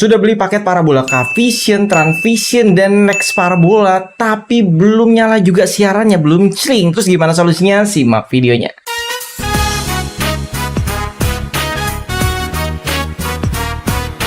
Sudah beli paket parabola Cavision, Transvision, dan Next Parabola, tapi belum nyala juga siarannya, belum cling. Terus gimana solusinya? Simak videonya.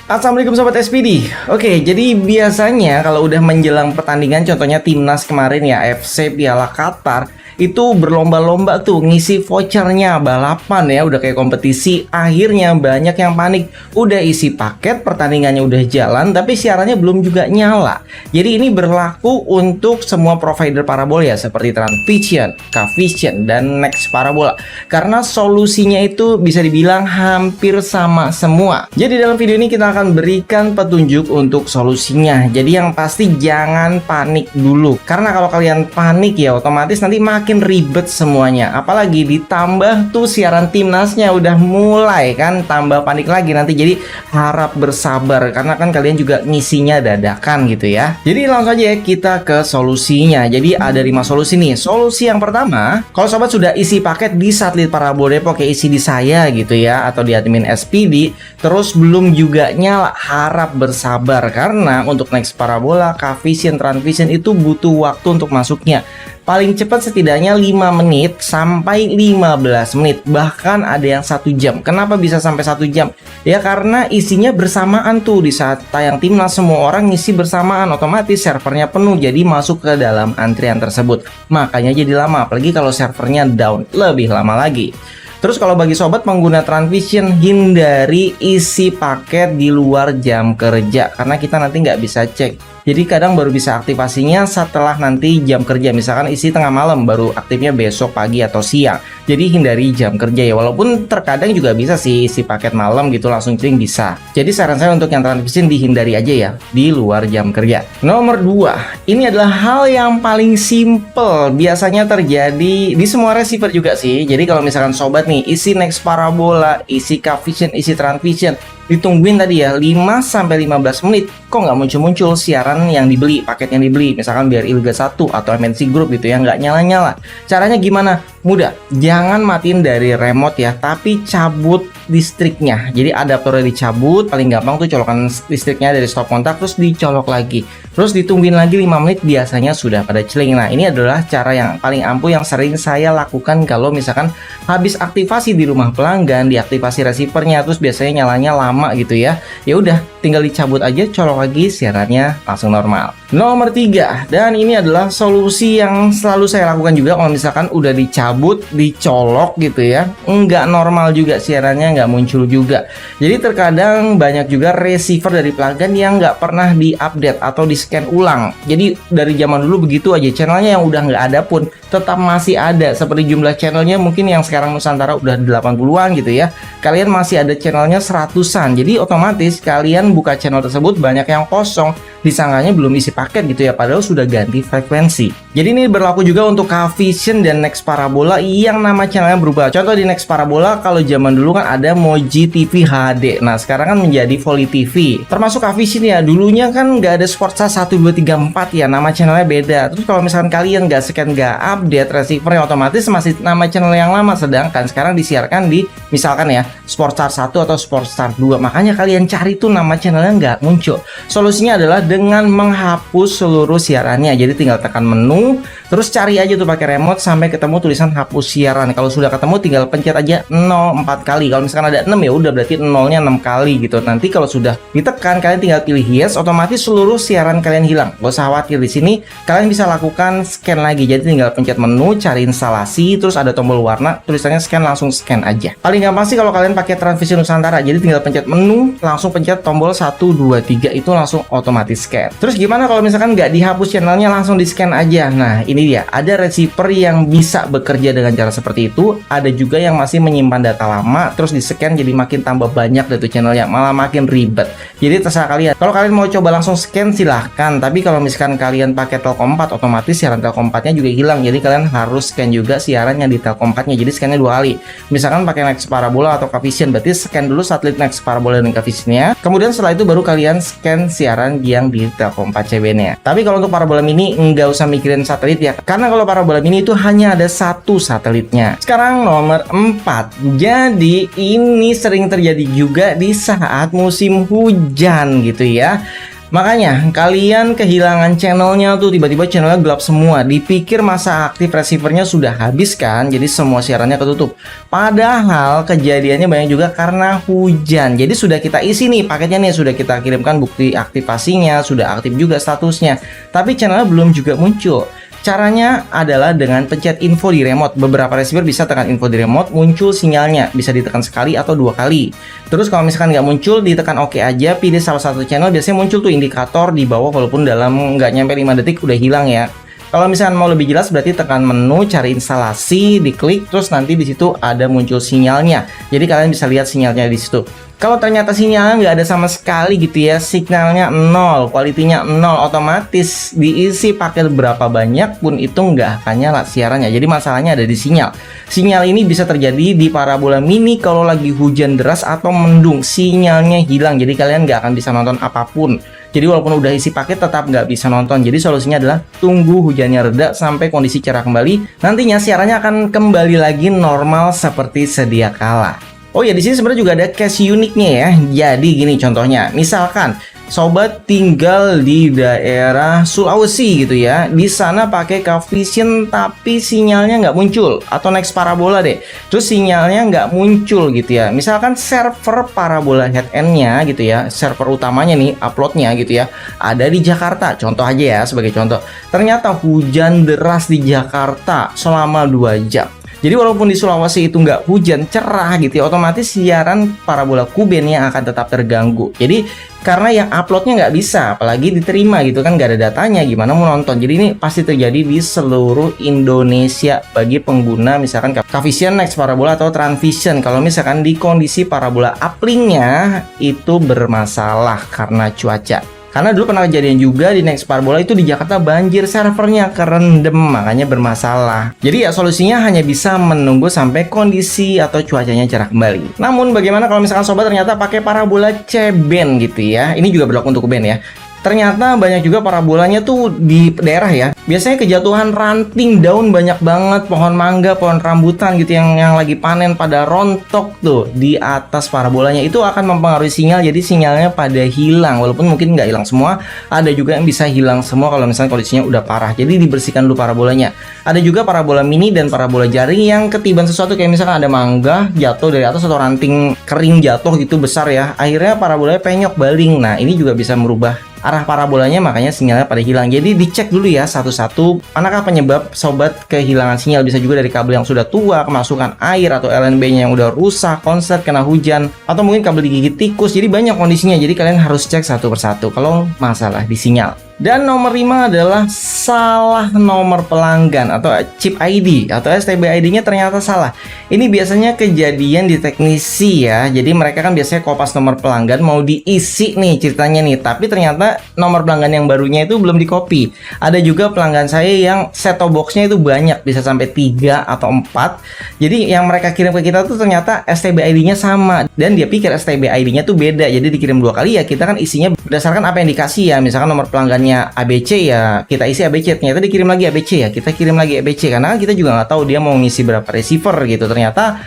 Assalamualaikum Sobat SPD. Oke, jadi biasanya kalau udah menjelang pertandingan, contohnya Timnas kemarin ya, FC Piala Qatar, itu berlomba-lomba tuh ngisi vouchernya, balapan ya, udah kayak kompetisi. Akhirnya banyak yang panik, udah isi paket, pertandingannya udah jalan, tapi siarannya belum juga nyala. Jadi ini berlaku untuk semua provider parabola ya, seperti Transvision, Cavision, dan Next Parabola. Karena solusinya itu bisa dibilang hampir sama semua. Jadi dalam video ini kita akan berikan petunjuk untuk solusinya. Jadi yang pasti jangan panik dulu, karena kalau kalian panik ya otomatis nanti makin ribet semuanya. Apalagi ditambah tuh siaran timnasnya udah mulai kan, tambah panik lagi nanti. Jadi harap bersabar, karena kan kalian juga ngisinya dadakan gitu ya. Jadi langsung aja ya kita ke solusinya. Jadi ada 5 solusi nih. Solusi yang pertama, kalau sobat sudah isi paket di satelit parabola Depok, kayak isi di saya gitu ya, atau di admin SPD, terus belum juga nyala, harap bersabar, karena untuk Next Parabola, Cavision, Transvision itu butuh waktu untuk masuknya. Paling cepat setidaknya 5 menit sampai 15 menit, bahkan ada yang 1 jam. Kenapa bisa sampai 1 jam? Ya karena isinya bersamaan tuh, di saat tayang timnas semua orang ngisi bersamaan, otomatis servernya penuh, jadi masuk ke dalam antrian tersebut. Makanya jadi lama, apalagi kalau servernya down, lebih lama lagi. Terus kalau bagi sobat pengguna Transvision, hindari isi paket di luar jam kerja, karena kita nanti nggak bisa cek. Jadi kadang baru bisa aktivasinya setelah nanti jam kerja, misalkan isi tengah malam, baru aktifnya besok pagi atau siang. Jadi hindari jam kerja ya, walaupun terkadang juga bisa sih isi paket malam gitu langsung cling bisa. Jadi saran saya untuk yang Transvision dihindari aja ya, di luar jam kerja. Nomor 2, ini adalah hal yang paling simple, biasanya terjadi di semua receiver juga sih. Jadi kalau misalkan sobat nih isi Next Parabola, isi Cavision, isi Transvision, ditungguin tadi ya 5-15 menit, kok nggak muncul-muncul siaran yang dibeli, paket yang dibeli, misalkan biar Ilga 1 atau MNC Group gitu ya, nggak nyala-nyala. Caranya gimana? Mudah, jangan matiin dari remote ya, tapi cabut listriknya. Jadi adaptornya dicabut, paling gampang tuh colokan listriknya dari stop kontak, terus dicolok lagi, terus ditungguin lagi 5 menit, biasanya sudah pada celing. Nah ini adalah cara yang paling ampuh yang sering saya lakukan kalau misalkan habis aktivasi di rumah pelanggan, diaktifasi receivernya, terus biasanya nyalanya lama gitu ya. Ya udah, tinggal dicabut aja, colok lagi, siarannya langsung normal. Nomor 3, dan ini adalah solusi yang selalu saya lakukan juga kalau misalkan udah dicabut, dicolok gitu ya, nggak normal juga siarannya, nggak muncul juga. Jadi terkadang banyak juga receiver dari pelanggan yang nggak pernah diupdate atau di scan ulang. Jadi dari zaman dulu begitu aja, channelnya yang udah nggak ada pun tetap masih ada. Seperti jumlah channelnya mungkin yang sekarang Nusantara udah 80-an gitu ya, kalian masih ada channelnya 100-an. Jadi otomatis kalian buka channel tersebut banyak yang kosong, disangkanya belum isi paket gitu ya, padahal sudah ganti frekuensi. Jadi ini berlaku juga untuk Cavision dan Next Parabola yang nama channelnya berubah. Contoh di Next Parabola, kalau zaman dulu kan ada Moji TV HD, nah sekarang kan menjadi Volley TV. Termasuk Cavision ya, dulunya kan nggak ada Sportsa 1, 2, 3, 4 ya, nama channelnya beda. Terus kalau misalkan kalian nggak scan, nggak update receivernya, otomatis masih nama channel yang lama. Sedangkan sekarang disiarkan di misalkan ya Sportstar 1 atau Sportstar 2, makanya kalian cari tuh nama channelnya nggak muncul. Solusinya adalah dengan menghapus seluruh siarannya. Jadi tinggal tekan menu, terus cari aja tuh pakai remote sampai ketemu tulisan hapus siaran. Kalau sudah ketemu tinggal pencet aja 0 4 kali. Kalau misalkan ada 6 ya udah berarti 0-nya 6 kali gitu. Nanti kalau sudah ditekan, kalian tinggal pilih yes, otomatis seluruh siaran kalian hilang. Gak usah khawatir, di sini kalian bisa lakukan scan lagi. Jadi tinggal pencet menu, cari instalasi, terus ada tombol warna, tulisannya scan, langsung scan aja. Paling gampang sih kalau kalian pakai Transvision Nusantara. Jadi tinggal pencet menu, langsung pencet tombol 1, 2, 3, itu langsung otomatis scan. Terus gimana kalau misalkan nggak dihapus channelnya, langsung di scan aja? Nah ini dia, ada receiver yang bisa bekerja dengan cara seperti itu, ada juga yang masih menyimpan data lama terus di scan, jadi makin tambah banyak data channelnya, malah makin ribet. Jadi terserah kalian, kalau kalian mau coba langsung scan silahkan, tapi kalau misalkan kalian pakai Telkom 4, otomatis siaran Telkom 4 nya juga hilang. Jadi kalian harus scan juga siarannya di Telkom 4 nya, jadi scannya 2 kali. Misalkan pakai Next Parabola atau Cavision, berarti scan dulu satelit Next Parabola dan Cavisionnya, kemudian setelah itu baru kalian scan siaran yang hilang di Telkom 4CB-nya. Tapi kalau untuk parabola mini nggak usah mikirin satelit ya, karena kalau parabola mini itu hanya ada satu satelitnya. Sekarang nomor 4. Jadi ini sering terjadi juga di saat musim hujan gitu ya. Makanya kalian kehilangan channelnya tuh, tiba-tiba channelnya gelap semua. Dipikir masa aktif receivernya sudah habis kan, jadi semua siarannya ketutup. Padahal kejadiannya banyak juga karena hujan. Jadi sudah kita isi nih paketnya nih, sudah kita kirimkan bukti aktivasinya, sudah aktif juga statusnya, tapi channelnya belum juga muncul. Caranya adalah dengan pencet info di remote. Beberapa receiver bisa tekan info di remote, muncul sinyalnya. Bisa ditekan sekali atau 2 kali. Terus kalau misalkan nggak muncul, ditekan OK aja, pilih salah satu channel. Biasanya muncul tuh indikator di bawah, walaupun dalam nggak nyampe 5 detik udah hilang ya. Kalau misalkan mau lebih jelas, berarti tekan menu, cari instalasi, diklik, terus nanti di situ ada muncul sinyalnya. Jadi kalian bisa lihat sinyalnya di situ. Kalau ternyata sinyalnya nggak ada sama sekali gitu ya, sinyalnya 0, kualitinya 0, otomatis diisi paket berapa banyak pun itu nggak akan nyala siarannya. Jadi masalahnya ada di sinyal. Sinyal ini bisa terjadi di parabola mini kalau lagi hujan deras atau mendung, sinyalnya hilang. Jadi kalian nggak akan bisa nonton apapun. Jadi walaupun udah isi paket tetap nggak bisa nonton. Jadi solusinya adalah tunggu hujannya reda sampai kondisi cerah kembali. Nantinya siarannya akan kembali lagi normal seperti sedia kala. Oh ya, di sini sebenarnya juga ada case uniknya ya. Jadi gini contohnya, misalkan sobat tinggal di daerah Sulawesi gitu ya, di sana pakai Cavision tapi sinyalnya nggak muncul, atau next parabola deh, terus sinyalnya nggak muncul gitu ya. Misalkan server parabola head end-nya gitu ya, server utamanya nih, uploadnya gitu ya, ada di Jakarta. Contoh aja ya, sebagai contoh. Ternyata hujan deras di Jakarta selama 2 jam. Jadi walaupun di Sulawesi itu nggak hujan, cerah gitu ya, otomatis siaran parabola Kubennya akan tetap terganggu. Jadi karena yang uploadnya nggak bisa, apalagi diterima gitu kan, nggak ada datanya, gimana mau nonton. Jadi ini pasti terjadi di seluruh Indonesia bagi pengguna misalkan Cavision, Next Parabola atau Transvision. Kalau misalkan di kondisi parabola uplink-nya itu bermasalah karena cuaca. Karena dulu pernah kejadian juga di Next Parabola itu di Jakarta banjir, servernya kerendam, makanya bermasalah. Jadi ya solusinya hanya bisa menunggu sampai kondisi atau cuacanya cerah kembali. Namun bagaimana kalau misalkan sobat ternyata pakai parabola C-band gitu ya. Ini juga berlaku untuk band ya. Ternyata banyak juga parabolanya tuh di daerah ya. Biasanya kejatuhan ranting daun banyak banget, pohon mangga, pohon rambutan gitu yang lagi panen pada rontok tuh di atas parabolanya. Itu akan mempengaruhi sinyal, jadi sinyalnya pada hilang. Walaupun mungkin nggak hilang semua, ada juga yang bisa hilang semua kalau misalnya kondisinya udah parah. Jadi dibersihkan dulu parabolanya. Ada juga parabola mini dan parabola jaring yang ketiban sesuatu, kayak misalkan ada mangga jatuh dari atas atau ranting kering jatuh gitu besar ya. Akhirnya parabolanya penyok baling. Nah ini juga bisa merubah arah parabolanya, makanya sinyalnya pada hilang. Jadi dicek dulu ya satu-satu, manakah penyebab sobat kehilangan sinyal. Bisa juga dari kabel yang sudah tua, kemasukan air, atau LNB-nya yang udah rusak, konslet, kena hujan, atau mungkin kabel digigit tikus. Jadi banyak kondisinya, jadi kalian harus cek satu persatu kalau masalah di sinyal. Dan nomor 5 adalah salah nomor pelanggan atau chip ID atau STB ID-nya ternyata salah. Ini biasanya kejadian di teknisi ya. Jadi mereka kan biasanya kopas nomor pelanggan mau diisi nih ceritanya nih, tapi ternyata nomor pelanggan yang barunya itu belum di-copy. Ada juga pelanggan saya yang set-top box-nya itu banyak, bisa sampai 3 atau 4. Jadi yang mereka kirim ke kita tuh ternyata STB ID-nya sama, dan dia pikir STB ID-nya tuh beda. Jadi dikirim 2 kali ya, kita kan isinya berdasarkan apa yang dikasih ya. Misalkan nomor pelanggan ABC ya, kita isi ABC, ternyata dikirim lagi ABC ya, kita kirim lagi ABC, karena kita juga nggak tahu dia mau ngisi berapa receiver gitu. Ternyata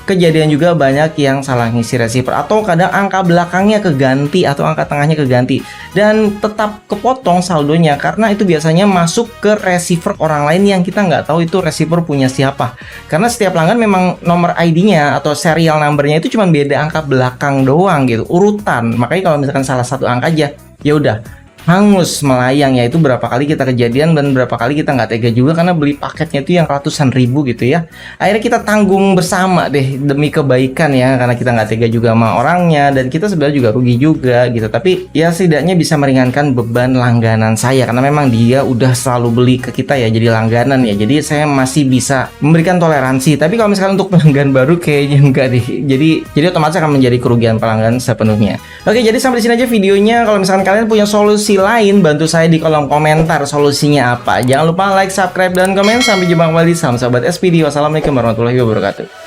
kejadian juga banyak yang salah ngisi receiver, atau kadang angka belakangnya keganti atau angka tengahnya keganti dan tetap kepotong saldonya, karena itu biasanya masuk ke receiver orang lain yang kita nggak tahu itu receiver punya siapa. Karena setiap pelanggan memang nomor ID-nya atau serial number-nya itu cuma beda angka belakang doang gitu, urutan. Makanya kalau misalkan salah satu angka aja, ya udah hangus melayang ya. Itu berapa kali kita kejadian dan berapa kali kita nggak tega juga karena beli paketnya itu yang ratusan ribu gitu ya. Akhirnya kita tanggung bersama deh demi kebaikan ya, karena kita nggak tega juga sama orangnya dan kita sebenarnya juga rugi juga gitu. Tapi ya setidaknya bisa meringankan beban langganan saya, karena memang dia udah selalu beli ke kita ya, jadi langganan ya. Jadi saya masih bisa memberikan toleransi. Tapi kalau misalkan untuk pelanggan baru kayaknya enggak deh. Jadi otomatis akan menjadi kerugian pelanggan sepenuhnya. Oke, jadi sampai di sini aja videonya. Kalau misalkan kalian punya solusi lain, bantu saya di kolom komentar solusinya apa. Jangan lupa like, subscribe, dan komen. Sampai jumpa kembali. Salam sahabat SPD. Wassalamualaikum warahmatullahi wabarakatuh.